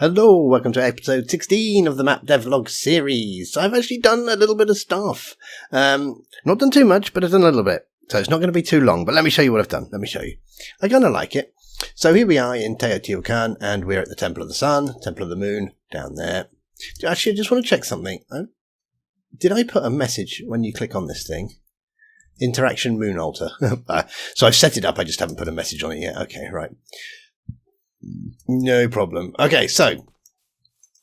Hello, welcome to episode 16 of the Map Devlog series. I've actually done a little bit of stuff. Not done too much, but I've done a little bit. So it's not going to be too long, but let me show you what I've done. Let me show you. I kind of like it. So here we are in Teotihuacan, and we're at the Temple of the Sun, Temple of the Moon, down there. Actually, I just want to check something. Did I put a message when you click on this thing? Interaction moon altar. So I've set it up, I just haven't put a message on it yet. Okay, right. No problem. Okay, so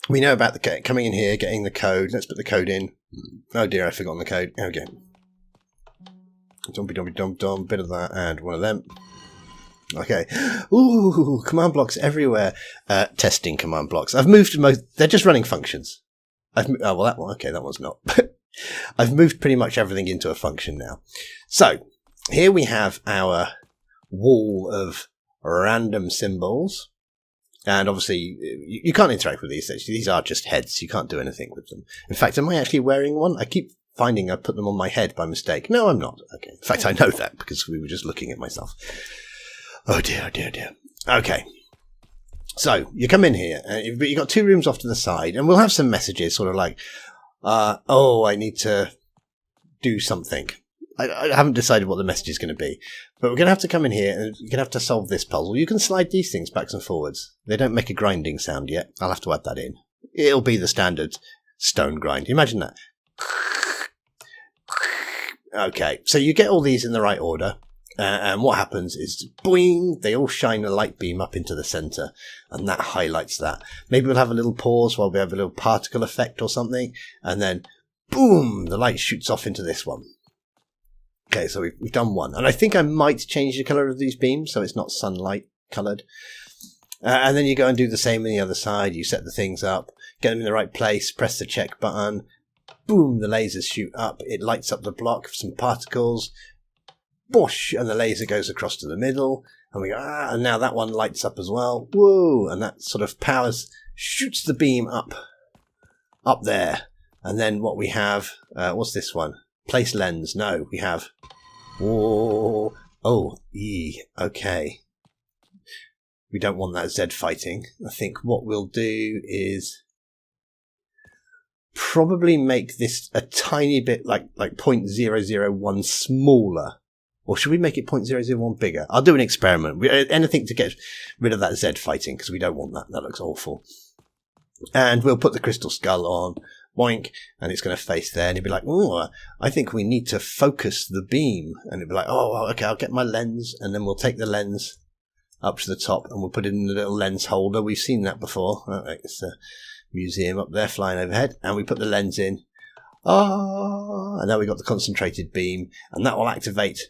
we know about the coming in here, getting the code. Let's put the code in. Oh dear, I've forgotten the code. Okay. Dumpy, bit of that, and one of them. Okay. Ooh, command blocks everywhere. Testing command blocks. I've moved they're just running functions. Well, that one. Okay, that one's not. I've moved pretty much everything into a function now. So here we have our wall of random symbols, and obviously you can't interact with these. These are just heads. You can't do anything with them. In fact, am I actually wearing one? I keep finding I put them on my head by mistake. No, I'm not. Okay. In fact, I know that because we were just looking at myself. Oh dear. Okay. So you come in here, but you've got two rooms off to the side, and we'll have some messages sort of like, I need to do something. I haven't decided what the message is going to be, but we're going to have to come in here and you're going to have to solve this puzzle. You can slide these things backwards and forwards. They don't make a grinding sound yet. I'll have to add that in. It'll be the standard stone grind. Imagine that. Okay, so you get all these in the right order, and what happens is, boing, they all shine a light beam up into the center, and that highlights that. Maybe we'll have a little pause while we have a little particle effect or something, and then, boom, the light shoots off into this one. Okay, so we've done one. And I think I might change the colour of these beams so it's not sunlight coloured. And then you go and do the same on the other side. You set the things up, get them in the right place, press the check button. Boom, the lasers shoot up. It lights up the block, some particles. Boosh, and the laser goes across to the middle. And we go, and now that one lights up as well. Whoa, and that sort of shoots the beam up there. And then what we have, what's this one? Place lens. No, we have. Okay. We don't want that Z fighting. I think what we'll do is probably make this a tiny bit like 0.001 smaller. Or should we make it 0.001 bigger? I'll do an experiment. Anything to get rid of that Z fighting, because we don't want that. That looks awful. And we'll put the crystal skull on. Boink, and it's going to face there, and he'd be like, oh, I think we need to focus the beam. And it'd be like, oh, okay, I'll get my lens, and then we'll take the lens up to the top, and we'll put it in the little lens holder. We've seen that before. It's a museum up there flying overhead, and we put the lens in. And now we've got the concentrated beam, and that will activate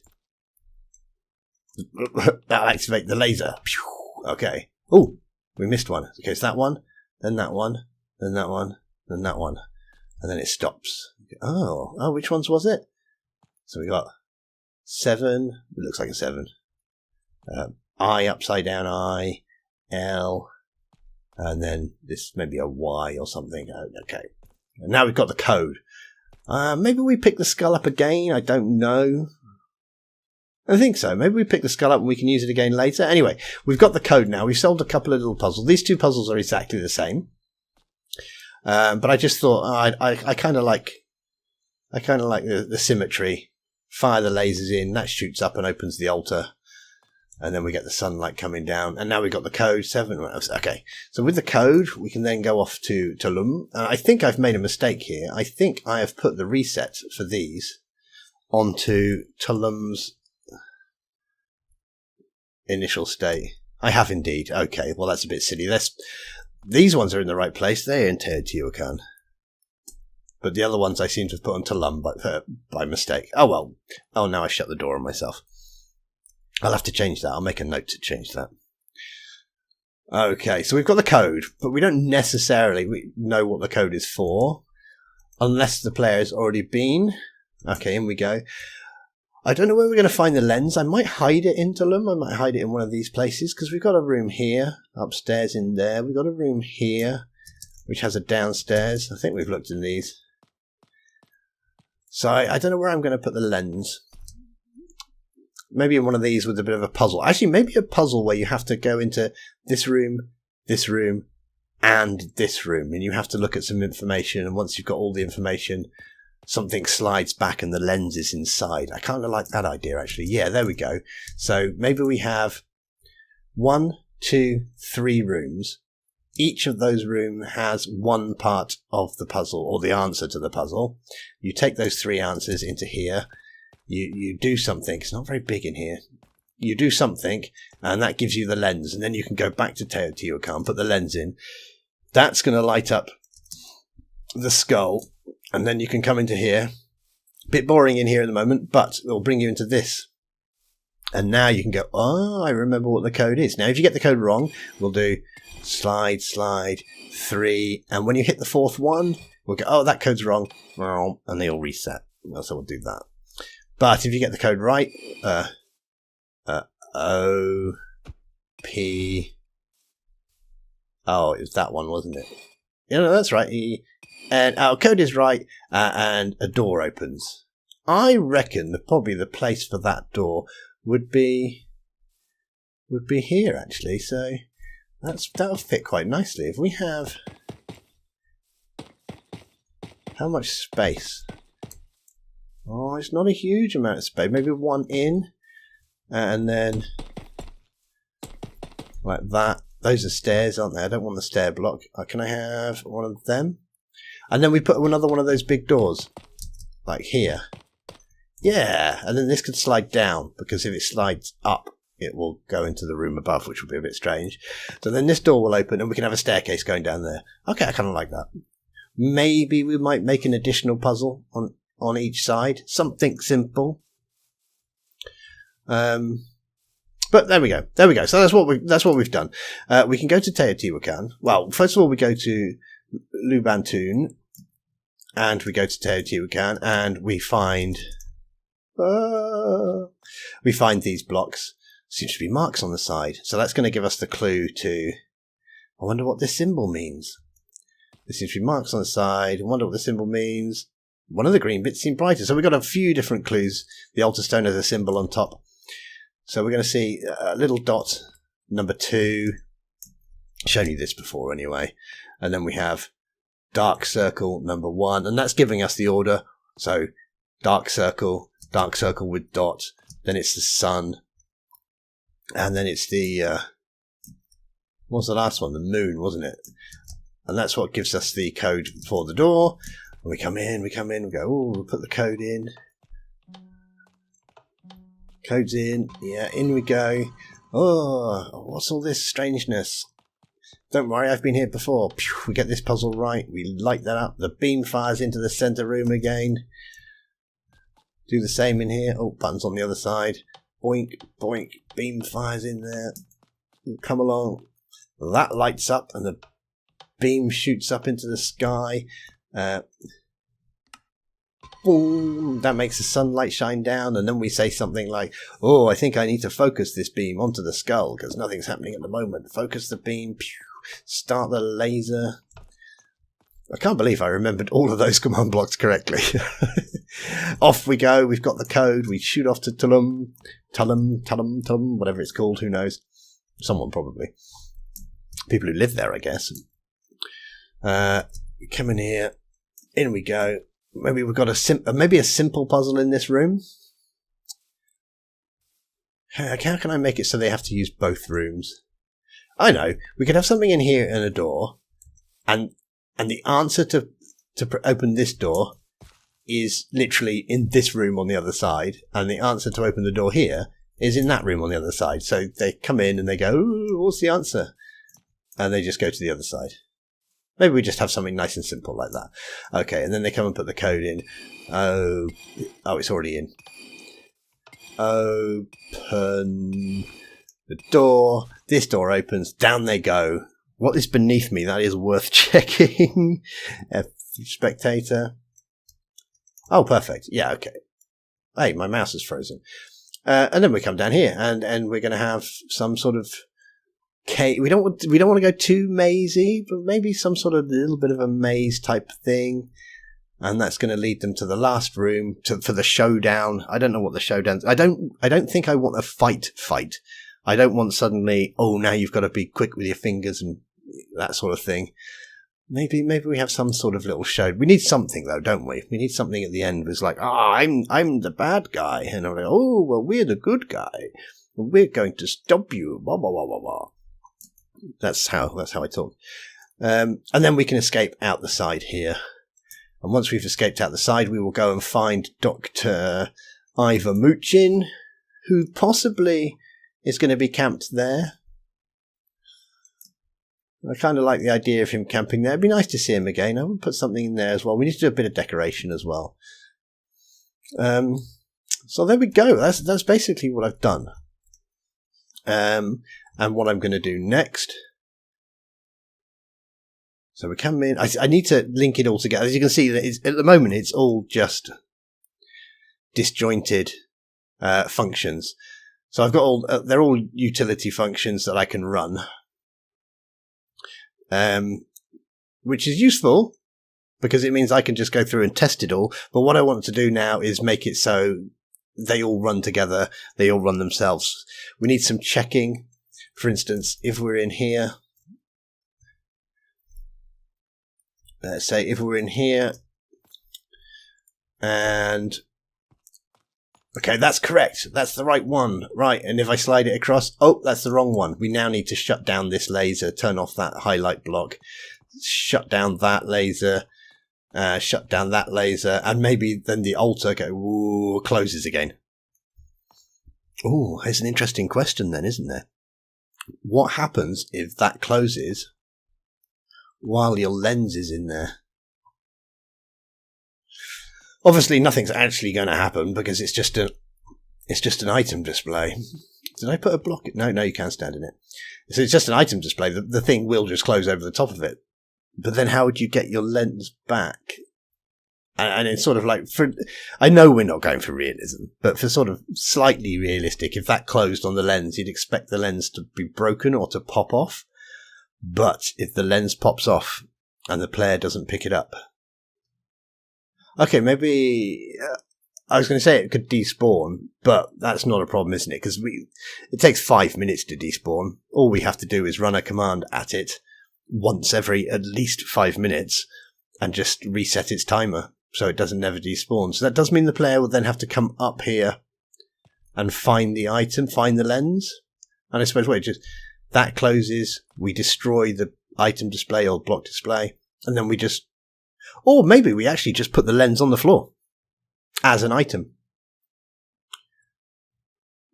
the laser. Okay. Oh, we missed one. Okay, it's that one, then that one, then that one, then that one. And then it stops. Oh, which ones was it? So we got 7. It looks like a 7. I, upside down I, L, and then this maybe a Y or something. Okay. And now we've got the code. Maybe we pick the skull up again. I don't know. I think so. Maybe we pick the skull up and we can use it again later. Anyway, we've got the code now. We've solved a couple of little puzzles. These two puzzles are exactly the same. But I just thought I kind of like the symmetry. Fire the lasers in, that shoots up and opens the altar, and then we get the sunlight coming down. And now we've got the code 7. Okay, so with the code, we can then go off to Tulum. I think I've made a mistake here. I think I have put the reset for these onto Tulum's initial state. I have indeed. Okay, well that's a bit silly. These ones are in the right place. They're in Teotihuacan. But the other ones I seem to have put on Tulum by mistake. Oh well. Oh, now I shut the door on myself. I'll have to change that. I'll make a note to change that. Okay, so we've got the code, but we don't necessarily know what the code is for, unless the player has already been. Okay, in we go. I don't know where we're going to find the lens. I might hide it in Tulum. I might hide it in one of these places, because we've got a room here, upstairs in there. We've got a room here, which has a downstairs. I think we've looked in these. So I don't know where I'm going to put the lens. Maybe in one of these with a bit of a puzzle. Actually, maybe a puzzle where you have to go into this room, and this room, and you have to look at some information, and once you've got all the information, something slides back and the lens is inside. I kind of like that idea, actually. Yeah, there we go. So maybe we have 1, 2, 3 rooms. Each of those rooms has one part of the puzzle, or the answer to the puzzle. You take those 3 answers into here. You do something. It's not very big in here. You do something, and that gives you the lens. And then you can go back to Teotihuacan, put the lens in. That's going to light up the skull. And then you can come into here. Bit boring in here at the moment, but it'll bring you into this. And now you can go, oh, I remember what the code is. Now, if you get the code wrong, we'll do slide, 3. And when you hit the 4th one, we'll go, oh, that code's wrong. And they'll reset. So we'll do that. But if you get the code right, O, P. Oh, it was that one, wasn't it? Yeah, no, that's right. E. And our code is right, and a door opens. I reckon that probably the place for that door would be here, actually. So that'll fit quite nicely. If we have, how much space? Oh, it's not a huge amount of space. Maybe 1 in, and then like that. Those are stairs, aren't they? I don't want the stair block. Can I have one of them? And then we put another one of those big doors, like here. Yeah, and then this could slide down, because if it slides up, it will go into the room above, which will be a bit strange. So then this door will open, and we can have a staircase going down there. Okay, I kind of like that. Maybe we might make an additional puzzle on each side. Something simple. But there we go. There we go. So that's what we've done. We can go to Teotihuacan. Well, first of all, we go to Lubantun, and we go to Teotihuacan, and we find these blocks. Seems to be marks on the side, so that's going to give us the clue to. I wonder what this symbol means. There seems to be marks on the side. I wonder what the symbol means. One of the green bits seemed brighter, so we've got a few different clues. The altar stone has a symbol on top, so we're going to see a little dot, number 2. Shown you this before anyway. And then we have dark circle number 1, and that's giving us the order. So dark circle with dot, then it's the sun, and then it's the what was the last one? The moon, wasn't it? And that's what gives us the code for the door. And we come in, we go, oh, we'll put the code in. Code's in, yeah, in we go. Oh, what's all this strangeness? Don't worry, I've been here before. We get this puzzle right. We light that up. The beam fires into the center room again. Do the same in here. Oh, buttons on the other side. Boink, boink. Beam fires in there. Come along. That lights up and the beam shoots up into the sky. Boom. That makes the sunlight shine down. And then we say something like, oh, I think I need to focus this beam onto the skull because nothing's happening at the moment. Focus the beam. Start the laser. I can't believe I remembered all of those command blocks correctly. Off we go. We've got the code. We shoot off to Tulum, whatever it's called. Who knows? Someone probably. People who live there, I guess. We come in here. In we go. Maybe we've got a simple puzzle in this room. How can I make it so they have to use both rooms? I know. We could have something in here and a door, and the answer to open this door is literally in this room on the other side, and the answer to open the door here is in that room on the other side. So they come in and they go, ooh, what's the answer? And they just go to the other side. Maybe we just have something nice and simple like that. Okay, and then they come and put the code in. Oh, it's already in. Open the door. This door opens. Down they go. What is beneath me? That is worth checking. Spectator. Oh, perfect. Yeah, okay. Hey, my mouse is frozen. And then we come down here, and we're going to have some sort of cave. We don't want to go too mazy, but maybe some sort of little bit of a maze type thing. And that's going to lead them to the last room for the showdown. I don't know what the showdown's. I don't think I want a fight. I don't want suddenly, oh, now you've got to be quick with your fingers and that sort of thing. Maybe we have some sort of little show. We need something though, don't we? We need something at the end that's like, I'm the bad guy, and I'm like, oh well, we're the good guy. We're going to stop you. Blah blah blah blah blah. That's how I talk. And then we can escape out the side here. And once we've escaped out the side, we will go and find Dr. Ivor Muchin, who possibly is going to be camped there. I kind of like the idea of him camping there. It'd be nice to see him again. I would put something in there as well. We need to do a bit of decoration as well. So there we go. That's basically what I've done. And what I'm going to do next. So we come in. I need to link it all together. As you can see, at the moment, it's all just disjointed functions. So I've got they're all utility functions that I can run. Which is useful because it means I can just go through and test it all. But what I want to do now is make it so they all run together. They all run themselves. We need some checking. For instance, if we're in here, let's say if we're in here and okay, that's correct. That's the right one. Right. And if I slide it across, oh, that's the wrong one. We now need to shut down this laser, turn off that highlight block, shut down that laser, shut down that laser, and maybe then the altar closes again. Oh, it's an interesting question then, isn't there? What happens if that closes while your lens is in there? Obviously, nothing's actually going to happen because it's just an item display. Did I put a block? No, you can't stand in it. So it's just an item display. The thing will just close over the top of it. But then how would you get your lens back? And it's sort of like, I know we're not going for realism, but for sort of slightly realistic, if that closed on the lens, you'd expect the lens to be broken or to pop off. But if the lens pops off and the player doesn't pick it up, okay, maybe I was going to say it could despawn, but that's not a problem, isn't it? Because it takes 5 minutes to despawn. All we have to do is run a command at it once every at least 5 minutes and just reset its timer so it doesn't never despawn. So that does mean the player will then have to come up here and find the item, find the lens. And I suppose, that closes, we destroy the item display or block display, and then or maybe we actually just put the lens on the floor as an item.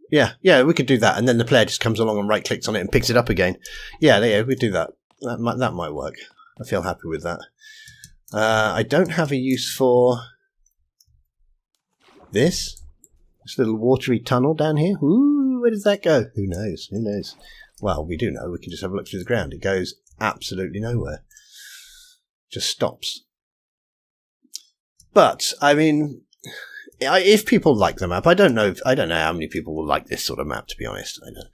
Yeah, we could do that. And then the player just comes along and right-clicks on it and picks it up again. Yeah, we do that. That might work. I feel happy with that. I don't have a use for this little watery tunnel down here. Ooh, where does that go? Who knows? Well, we do know. We can just have a look through the ground. It goes absolutely nowhere. Just stops. But, I mean, if people like the map, I don't know how many people will like this sort of map, to be honest. I don't.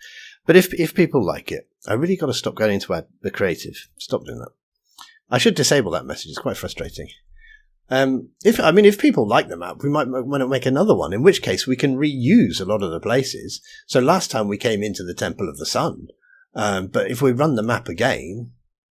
But if people like it, I really got to stop going into the creative. Stop doing that. I should disable that message. It's quite frustrating. If people like the map, we might want to make another one, in which case we can reuse a lot of the places. So last time we came into the Temple of the Sun, but if we run the map again,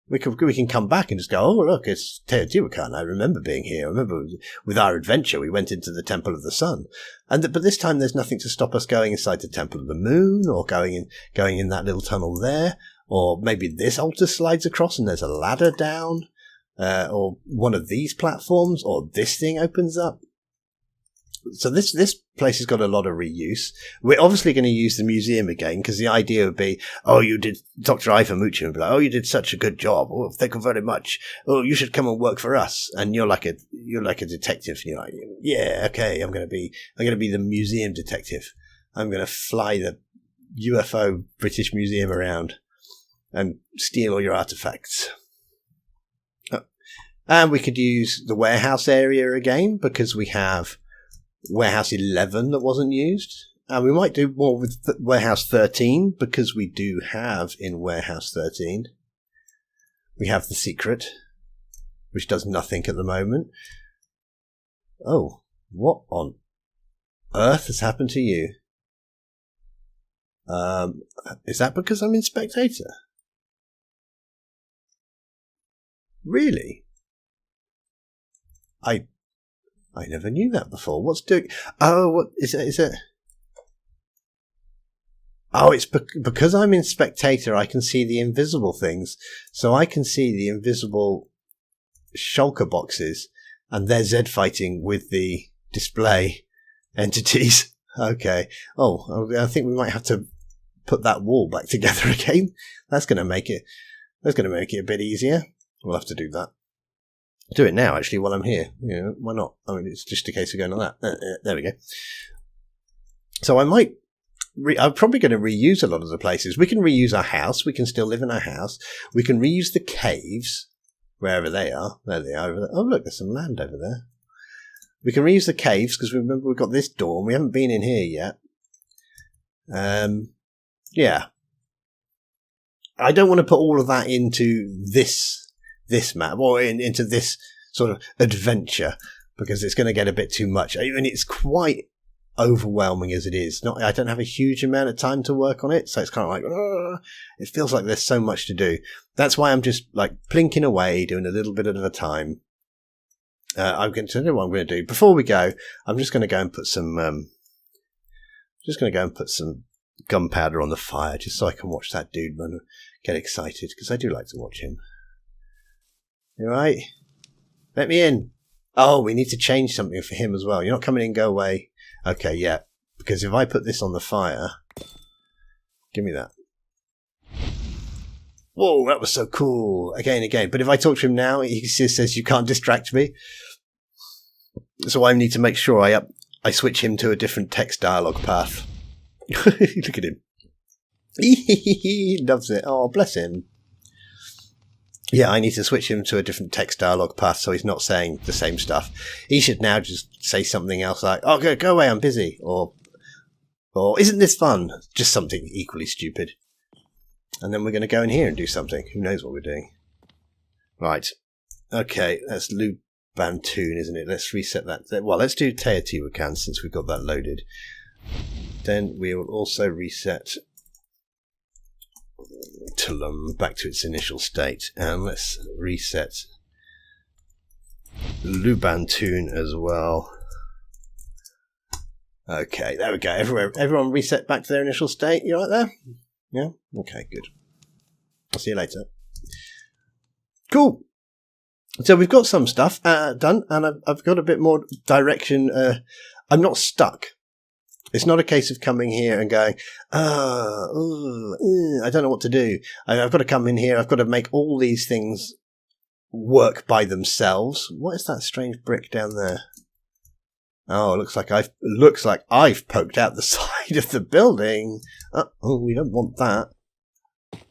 we can come back and just go, oh, look, it's Teotihuacan. I remember being here. I remember with our adventure, we went into the Temple of the Sun. But this time there's nothing to stop us going inside the Temple of the Moon or going in that little tunnel there. Or maybe this altar slides across and there's a ladder down. Or one of these platforms, or this thing opens up. So this place has got a lot of reuse. We're obviously going to use the museum again, because the idea would be, oh, you did, Dr. Ivor Muchin would be like, oh, you did such a good job. Oh, thank you very much. Oh, you should come and work for us. And you're like a detective. And you're like, yeah, okay, I'm going to be the museum detective. I'm going to fly the UFO British Museum around and steal all your artifacts. And we could use the warehouse area again, because we have warehouse 11 that wasn't used. And we might do more with warehouse 13, because we do have in warehouse 13, we have the secret, which does nothing at the moment. Oh, what on earth has happened to you? Is that because I'm in spectator? Really? I never knew that before. What's doing... Oh, what is it? Is it... Oh, it's because I'm in spectator, I can see the invisible things. So I can see the invisible shulker boxes, and they're Z fighting with the display entities. Okay. Oh, I think we might have to put that wall back together again. That's going to make it a bit easier. We'll have to do that. Do it now, actually, while I'm here. You know, why not? I mean, it's just a case of going like that. There we go. So I'm probably going to reuse a lot of the places. We can reuse our house. We can still live in our house. We can reuse the caves, wherever they are. There they are. Over there. Oh, look, there's some land over there. We can reuse the caves, because remember we've got this door, and we haven't been in here yet. Yeah. I don't want to put all of that into this map, or into this sort of adventure, because it's going to get a bit too much. I mean, it's quite overwhelming as it is. I don't have a huge amount of time to work on it, so it's kind of like, it feels like there's so much to do. That's why I'm just like plinking away, doing a little bit at a time. I'm going to do what I'm going to do. Before we go, I'm just going to go and put some gunpowder on the fire, just so I can watch that dude and get excited, because I do like to watch him. You right? Let me in. Oh, we need to change something for him as well. You're not coming in, go away. Okay, yeah. Because if I put this on the fire... Give me that. Whoa, that was so cool. Again. But if I talk to him now, he just says, you can't distract me. So I need to make sure I switch him to a different text dialogue path. Look at him. He loves it. Oh, bless him. Yeah, I need to switch him to a different text dialogue path so he's not saying the same stuff. He should now just say something else like, oh, go away, I'm busy. Or isn't this fun? Just something equally stupid. And then we're going to go in here and do something. Who knows what we're doing? Right. Okay, that's Lubantoon, isn't it? Let's reset that. Well, let's do Teotihuacan since we've got that loaded. Then we will also reset Tulum back to its initial state, and let's reset Lubantoon as well. Okay, there we go. Everyone reset back to their initial state. You right there? Yeah? Okay, good. I'll see you later. Cool. So we've got some stuff done, and I've got a bit more direction. I'm not stuck. It's not a case of coming here and going, I don't know what to do. I've got to come in here. I've got to make all these things work by themselves. What is that strange brick down there? Oh, it looks like I've poked out the side of the building. Oh, we don't want that.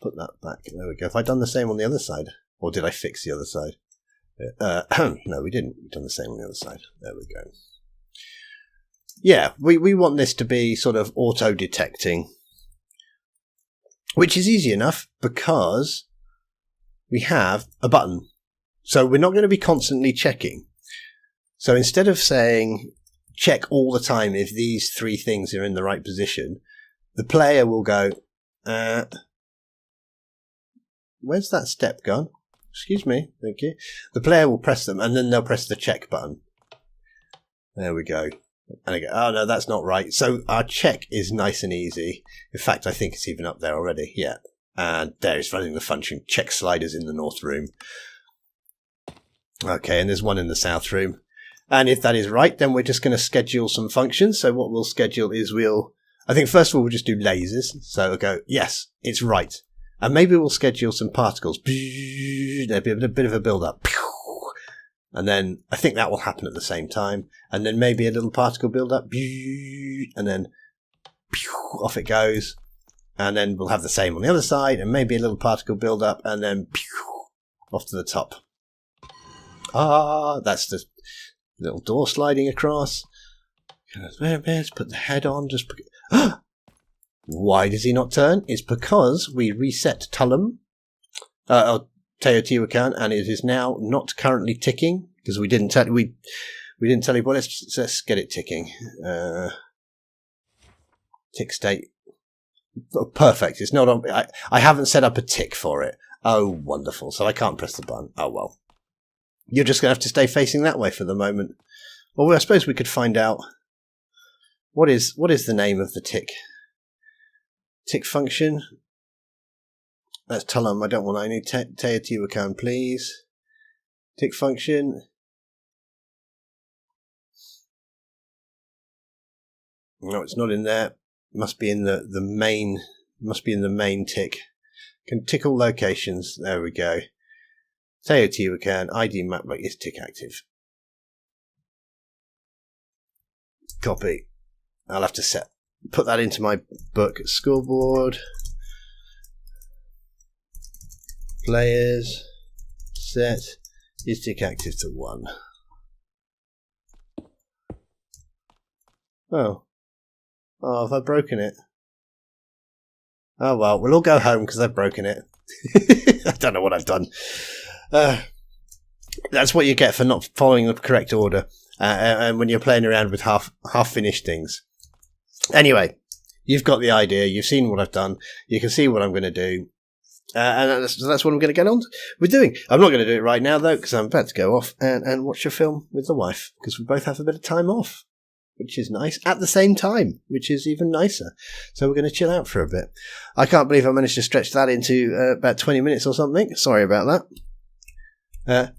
Put that back. There we go. Have I done the same on the other side? Or did I fix the other side? No, we didn't. We've done the same on the other side. There we go. Yeah, we want this to be sort of auto-detecting, which is easy enough because we have a button. So we're not going to be constantly checking. So instead of saying check all the time if these three things are in the right position, the player will go, where's that step gone? Excuse me, thank you. The player will press them and then they'll press the check button. There we go. And I go, oh no, that's not right. So our check is nice and easy. In fact, I think it's even up there already. Yeah. And there it's running the function. Check sliders in the north room. Okay, and there's one in the south room. And if that is right, then we're just going to schedule some functions. So what we'll schedule is I think first of all, we'll just do lasers. So we'll go, yes, it's right. And maybe we'll schedule some particles. There'll be a bit of a build-up. And then I think that will happen at the same time. And then maybe a little particle build-up. And then off it goes. And then we'll have the same on the other side. And maybe a little particle build-up. And then off to the top. That's the little door sliding across. Let's put the head on. Why does he not turn? It's because we reset Tulum. Teotihuacan, and it is now not currently ticking because we didn't tell you. Well, let's get it ticking. Tick state. Oh, perfect. It's not on. I haven't set up a tick for it. Oh, wonderful. So I can't press the button. Oh, well. You're just going to have to stay facing that way for the moment. Well, I suppose we could find out what is the name of the tick? Tick function? That's Tulum. I don't want any. Teotihuacan, please. Tick function. No, it's not in there. Must be in the main. Must be in the main tick. Can tick all locations. There we go. Teotihuacan ID map is tick active. Copy. I'll have to put that into my book. Scoreboard. Players. Set. Is tick active to 1. Oh. Oh, have I broken it? Oh well, we'll all go home because I've broken it. I don't know what I've done. That's what you get for not following the correct order. And when you're playing around with half-finished things. Anyway, you've got the idea. You've seen what I've done. You can see what I'm going to do. And that's what I'm going to get on with doing. I'm not going to do it right now, though, because I'm about to go off and watch a film with the wife, because we both have a bit of time off, which is nice, at the same time, which is even nicer. So we're going to chill out for a bit. I can't believe I managed to stretch that into about 20 minutes or something. Sorry about that.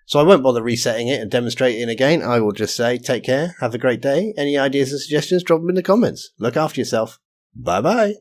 So I won't bother resetting it and demonstrating again. I will just say, take care, have a great day. Any ideas and suggestions, drop them in the comments. Look after yourself. Bye-bye.